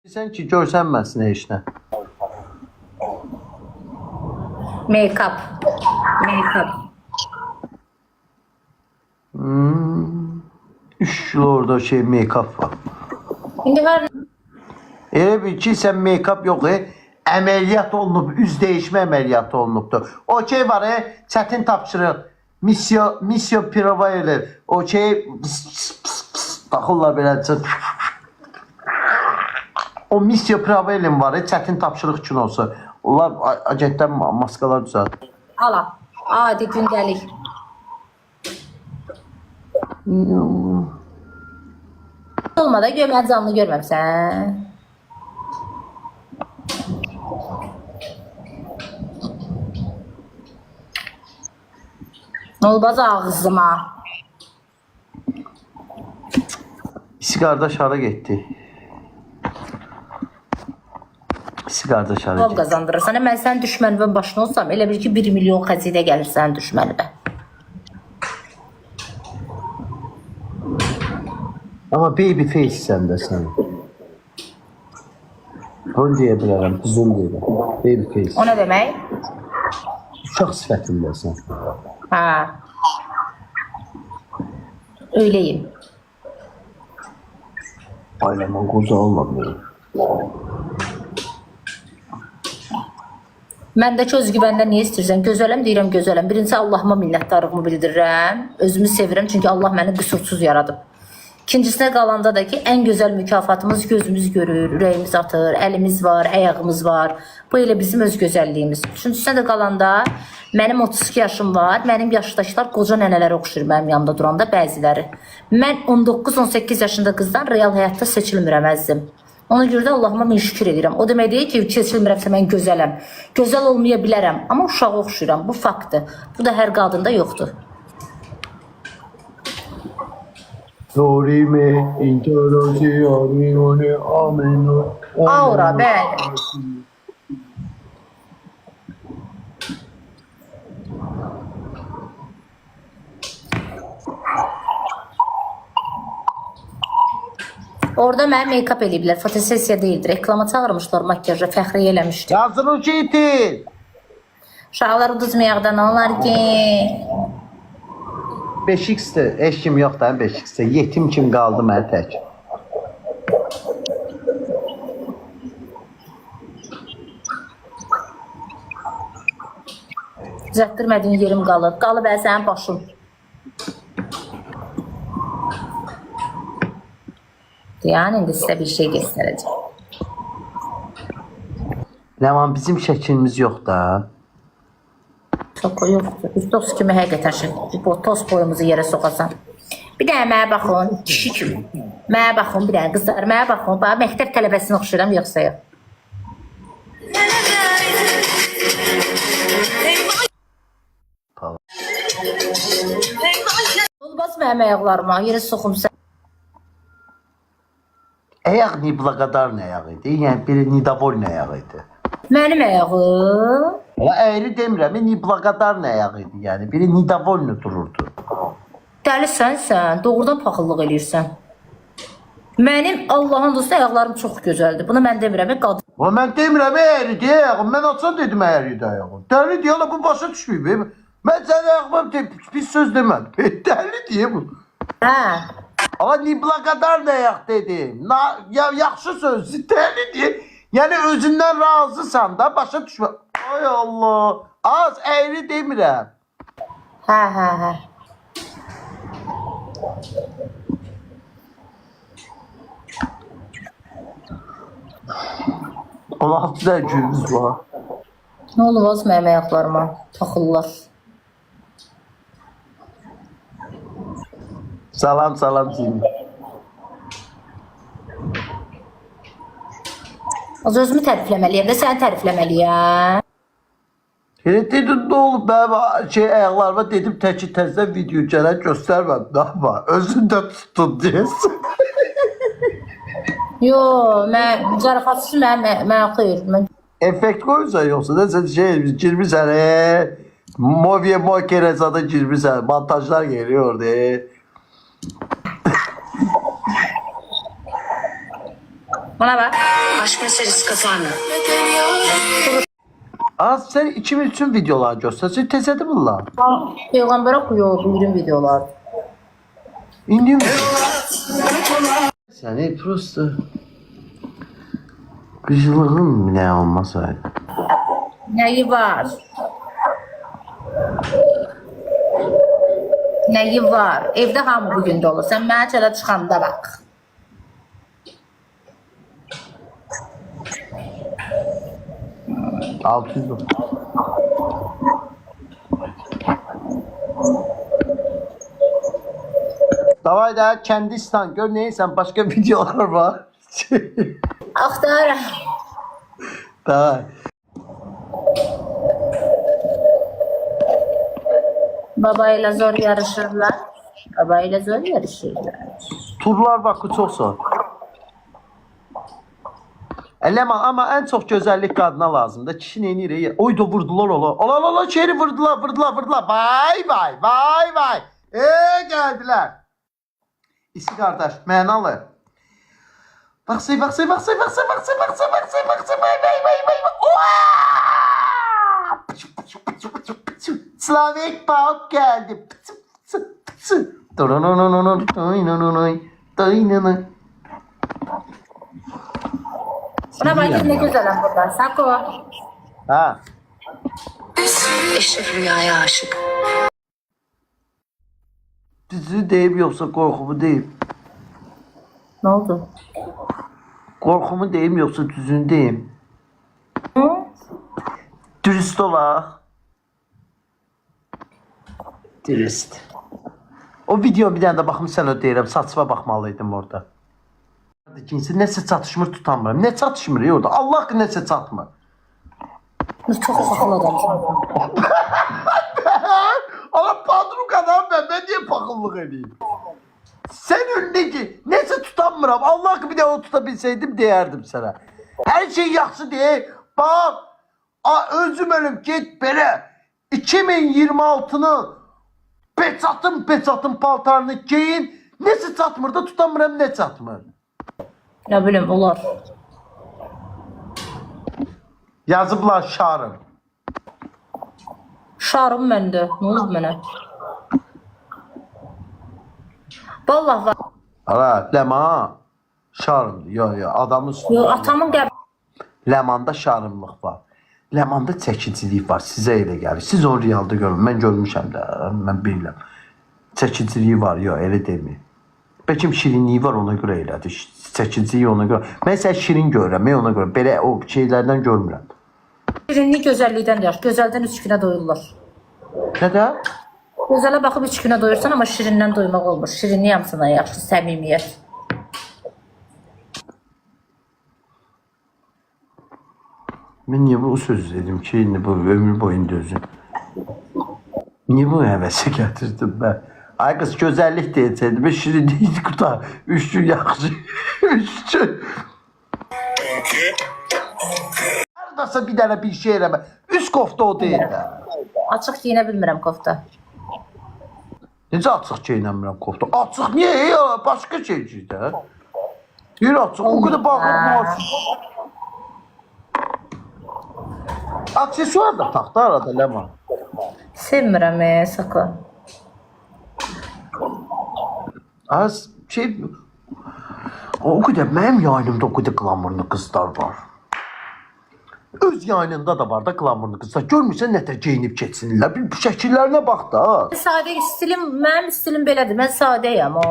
Sen ki görsənməsin heç nə. Make-up. Make-up. Üçlü orada şey make-up var. İndi var. Elə bil ki, sən make-up yox, əməliyyat olunub, üz dəyişmə əməliyyatı olunubdur. O şey var, çətin tapşırıq. Misyo Pirovayeler. O şey baxırlar belə. O Misyo Pirovayeler var, çətin tapşırıq kinosu. Onlar agentdən maskalar düzəldir. Ala. Adi gündəlik. Olmadı, görmə canlı görməmsən. Ne olmaz ağzıma. İsi qardaş hara getdi? İsi qardaş hara Yol getdi? kazandırırsan. Mən sən düşmənimin başına olsam, elə bir ki 1 milyon xəzinə gəlir sənin düşmənimə. Ama baby face səndə sən. Onu deyə bilərəm, qızıl deyirəm. Baby face. O nə demək? Uşaq sifətindəsən. Ha. Öyleyim. Aynen qoca olmadı. Məndəki özgüvəndən niyə istəyirsən? Gözələm deyirəm, gözələm. Birincisi Allahıma minnətdarlığımı bildirirəm. Özümü sevirəm çünki Allah məni qüsursuz yaradıb. İkincisine qalanda da ki, ən gözəl mükafatımız gözümüz görür, ürəyimiz atır, əlimiz var, ayağımız var. Bu elə bizim öz gözəlliyimiz. Üçüncüsünə də qalanda mənim 32 yaşım var. Mənim yaşdaşlar qoca nənələrə oxşur mənim yanımda duranda bəziləri. Mən 19-18 yaşında qızdan real həyatda seçilmirəm əzizim. Ona görə də Allahıma min şükür edirəm. O demək deyil ki, seçilmirəmsə mən gözələm. Gözəl olmaya bilərəm, amma uşağa oxşuyuram. Bu faktdır. Bu da hər qadında yoxdur. Dorime, interrogazione, ameno. Aura, bəli. Orada mənə make-up eləyiblər. Fotosesiya deyildi. Reklama çağırmışlar makyaja. Fəxriyə eləmişdi. Yazın ki itin. Uşaqlar uduzmayaq da nə olar ki? 5x-dir. Heç kim yox da 5x-dir. Yetim kim qaldı mənə tək. Düzəltdirmədiyin yerim qalıb. Qalıb sənin başın. Yəni indi sizə bir şey göstərəcəm. Ləman bizim şəklimiz yox da. Çok yoxdur. Biz dost kimi həqiqətən şey. Bu toz boyumuzu yerə soxasan. Bir dənə mənə baxın. Kişi kimi. Mənə baxın bir dənə qızlar. Mənə baxın. Bax məktəb tələbəsinə oxşayıram yoxsa yox. Olmaz mənim ayaqlarıma. Yerə soxum sən. Ayaq nibla qədər nə ayağı idi? Yəni biri nidavoln ayağı idi. Mənim ayağım. Elə əyri demirəm, nibla qədər nə ayağı idi? Yəni biri nidavoln dururdu. Dəlisən sən. Doğrudan paxıllıq eləyirsən. Mənim Allahın dostu ayaqlarım çox gözəldir. Bunu mən demirəm. Qadın. O mən demirəm əyri deyə ayağım. Mən açsan dedim əyri də ayağım. Dəli deyə la bu başa düşməyib. Mən sən ayağıma pis söz demədim. Dəli deyə bu. Hə. Ama nibla kadar da yak dedim. Ya yaxşı söz, dəli deyil. Yəni özündən razısan da başa düşmə. Ay Allah. Az əyri demirəm. Hə. Allah sizə gülümüz var. Nə olmaz mənim ayaqlarıma? Taxırlar. Salam Cim. Az özümü tərifləməliyəm də səni tərifləməliyəm. Dedim ne olub mənim ayaqlarıma dedim təki təzdən video gələn göstərmədim. Ama özündə tutdun deyəsin. Yo, mən zarafatsız mən xeyr. Effekt koyursan yoksa da sen girmişsən Movie Mokerezada girmişsən. Montajlar geliyor de. Bana bak. Aşk meselesi kapandı. Az sen 2003'ün videoları göstersin təzədir bunlar. Peyğəmbərə qoyuyor buyurun videolar. İndi mi? Səni prosto qıcılığın ne olmasaydı. Nəyi var? Nəyi var? Evdə hamı bugün də olur. Sən mənə çələ çıxanda bax. $600. Davay da kendi istan gör neysen başka videolar var. Axtar. Davay. Baba ilə zor yarışırlar. Baba ilə zor yarışırlar. Turlar bakı çok zor. Eleman ama en çok güzellik kadına lazımdır. Kişi neyini reyi? Oy da vurdular ola. Ola şehri vurdular. Vay. Geldiler. İsi kardeş menalı. Baksay. Vay. Slavik Balk geldi. Buna bak ne güzel burada. Sako. Ha. Eşref Rüya'ya aşık. Düzü deyip yoksa korkumu deyip. Ne oldu? Korkumu deyim yoksa düzünü deyim. Hı? Dürüst ola. Dürüst. O video bir tane de baxmışsan o deyirəm. Saçma baxmalıydım orada. İkincisi nəsə çatışmır tutamıram. Ne çatışmır ya orada? Allah haqqı nəsə çatmır. Çok akıllı adamsın. Ama padruk adam ben niye pakıllık edeyim? Sen önündeki nəsə tutamıram. Allah haqqı bir de o tutabilseydim deyərdim sana. Her şey yaxşı diye bak. Özüm ölüm git belə 2026'nı peçatın paltarını giyin. Nəsə çatmır da tutamıram ne çatmır. Ne bileyim olar. Yazıblar şarım. Şarım məndə. Ne oldu mənə? Vallahi var. Ara Ləman şarımdır. Yo adamın üstündə. Yo, atamın qəbri. Ləmanda şarımlıq var. Ləmanda çəkicilik var. Sizə elə gəlir. Siz onu realda görün. Mən görmüşəm də. Mən bilirəm. Çəkiciliyi var. Yo elə deməyim. Bəlkə şirinliyi var ona görə elədi. Çəkiciliyi ona görə. Mən sən şirin görürəm. Mən ona görə. Belə o şeylərdən görmürəm. Şirinlik gözəllikdən deyir. Gözəldən 3 günə doyurlar. Nədə? Gözələ baxıb 3 günə doyursan, amma şirindən doymaq olmur. Şirinlik hamısına yaxşı, səmimiyyət. Mən niyə bu söz dedim ki, indi bu ömür boyunda özüm. Niyə bu həvəsə gətirdim mən? Ay qız gözəllik deyəcəkdim. Şirinlik qutar. 3 gün yaxşı. 3 gün. Haradasa bir dənə bir şey eləmə. Üst kofta o deyil də. Açıq giyinə bilmirəm kofta. Necə açıq geyinəmirəm kofta? Açıq niyə? Ya, başqa şeycik də. Yer açıq. O qədər bağırmaq. Aksesuar da taxta arada Ləman. Sevmirəm sakın. Az şey... O qədər, mənim yayınımda o qədər glamurlu qızlar var. Öz yayınında da var da glamurlu qızlar. Görmürsən nətər geyinib keçsinlər. Bir şəkillərinə bax da. Sadə stilim, mənim stilim belədir. Mən sadəyəm o.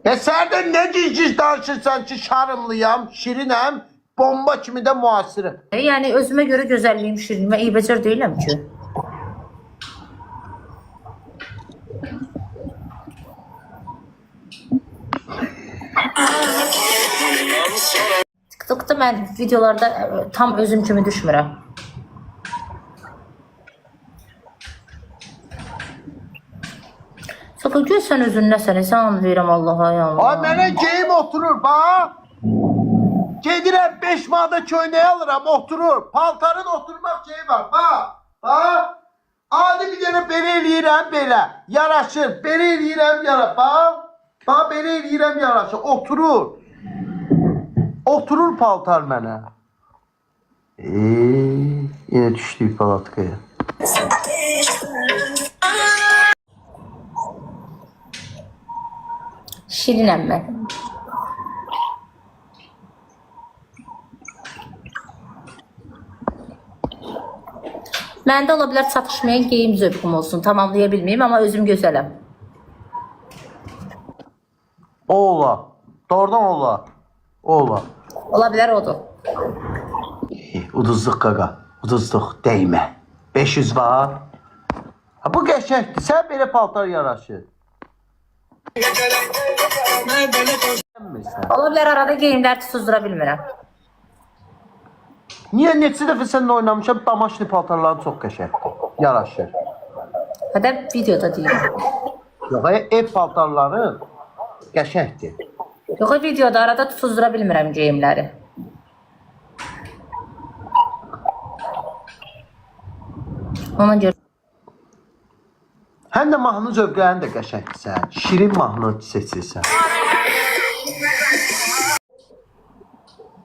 Sərdə nə gizgiz danışırsan ki, şarımlıyam, şirinəm, bomba kimi də müasirəm. Yəni özümə görə gözəlliyim, şirinimə eybəcər deyiləm ki. TikTok'da mən videolarda tam özüm kimi düşmürəm. Sakın gül sən özün nəsən, sən anı verirəm Allaha ya Allah. Ay mənə geyim oturur bax. Gedirəm 5 manata köynəyə alıram oturur. Paltarın oturmaq şeyi var bax. Bax. Adi bir dənə belə eləyirəm belə. Yaraşır. Belə eləyirəm yara bax. Bax belə eləyirəm yaraşı. Oturur. Oturur paltar mənə. Yine düşdük palatkaya. Şirinəm mən. Məndə ola bilər çatışmayan geyim zövqüm olsun. Tamamlaya bilməyim, amma özüm gözələm. O ola. Doğrudan ola. O ola. Ola bilər odur. Uduzluq qaqa. Uduzluq dəymə. 500 var. Ha, bu qəşəkdir. Sən belə paltar yaraşır. Ola bilər arada geyimlər tutuzdura bilmirəm. Niyə neçə dəfə səninlə oynamışam, damaşlı paltarların çox qəşəkdir. Yaraşır. Hədə videoda deyirəm. Yox, ev paltarları qəşəkdir. Yox, videoda arada tutuzdura bilmirəm geyimləri. Ona görə Həm də mahnı zövqlərin də qəşəkdirsən. Şirin mahnı seçirsən.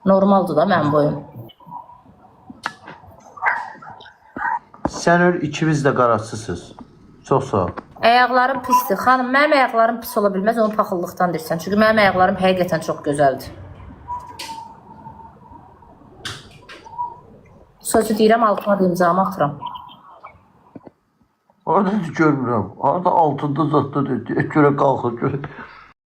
normaldır da mənim boyum. Sən öyle ikimiz də qaraçısınız. Çox sağ ol. Ayaqlarım pisdir. Xanım, mənim ayaqlarım pis ola bilməz, onu paxıllıqdan deyirsən. Çünki mənim ayaqlarım həqiqətən çox gözəldir. Sözü deyirəm, altıma da imzamı atıram. Orada görmürəm. Orada altında zatda görə qalxır.